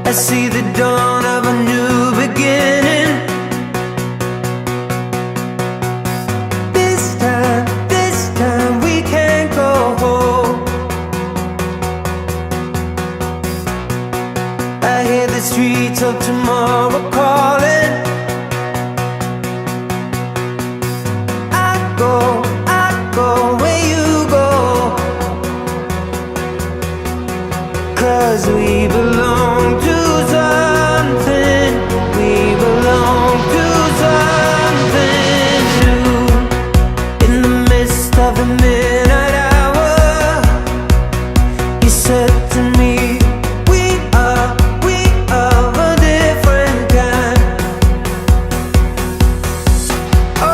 I see the dawn of a new beginning. This time we can't go home. I hear the streets of tomorrow calling. I go where you go, 'cause we belong to something. We belong to something new. In the midst of the midnight hour, you said to me, we are of a different kind. Oh,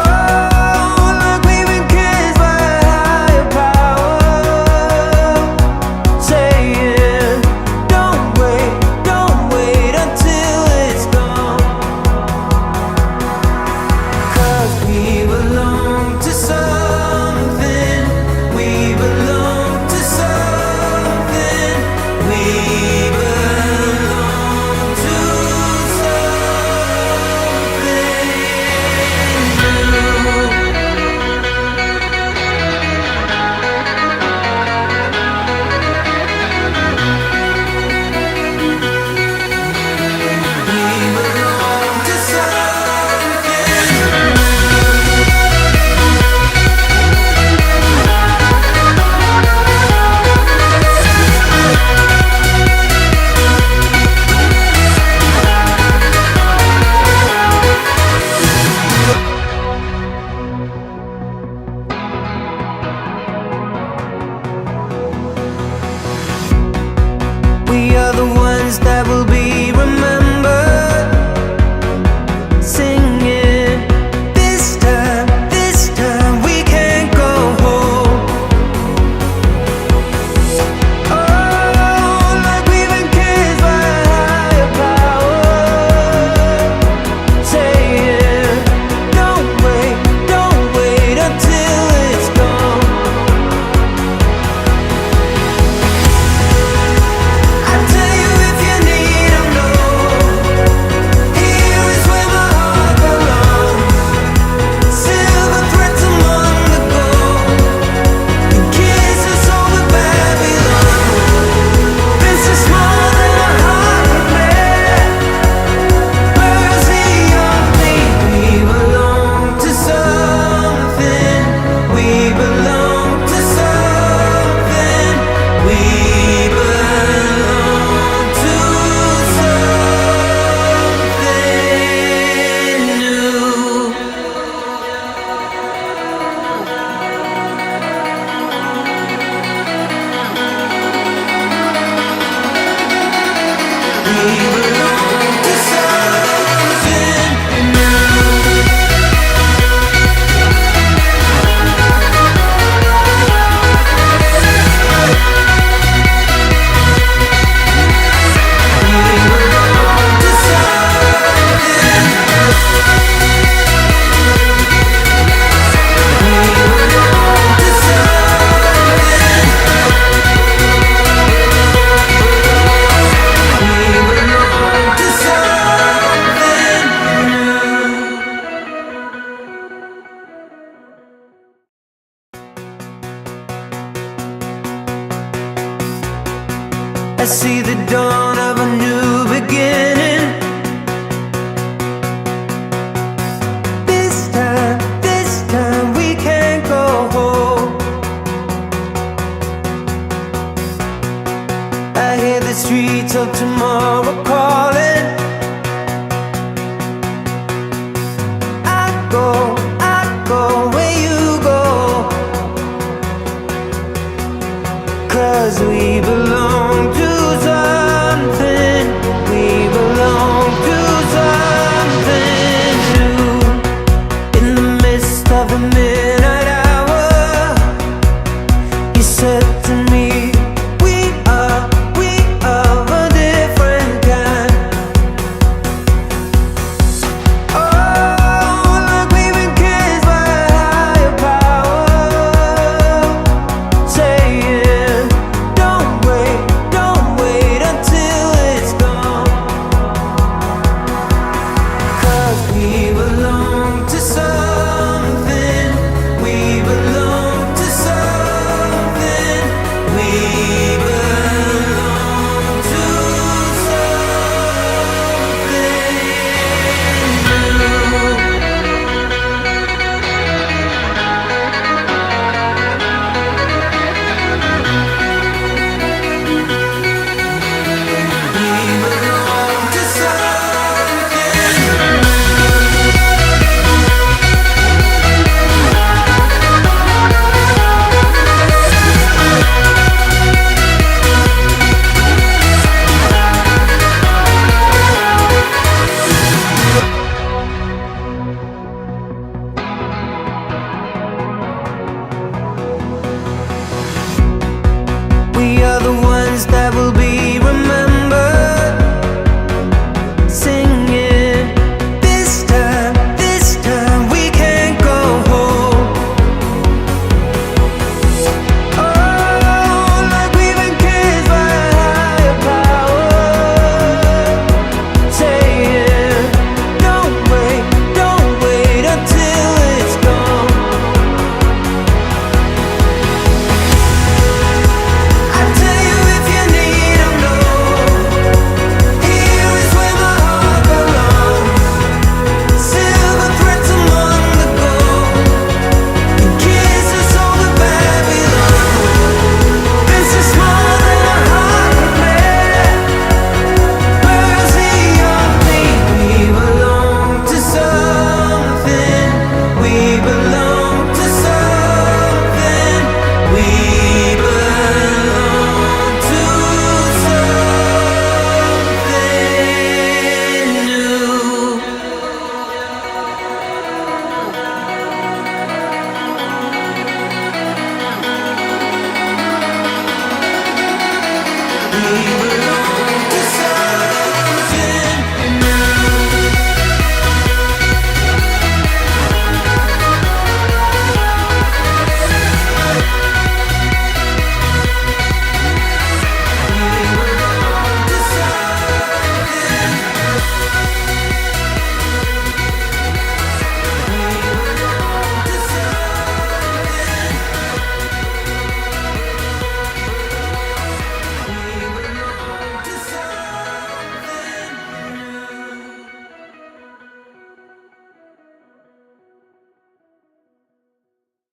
like we've been kissed by a higher power, saying, don't wait until it's gone. 'Cause we belong to something. We belong to something. We belong to we are the ones that will be remembered, singing. This time we can't go home. Oh, like we've been kissed by a higher power, saying, don't wait until it's gone. I tell you if you need to know, here is where my heart belongs. Silver threads among the gold, and kisses over Babylon. This is more than a heart can bear. Mercy on me. We belong to something. We belong to something. We belong to something new. We belong to something new. I see the dawn of a new beginning. This time we can't go home. I hear the streets of tomorrow calling. I go where you go, 'cause we belong to something. We belong to something new. In the midst of a midnight hour, you said to me,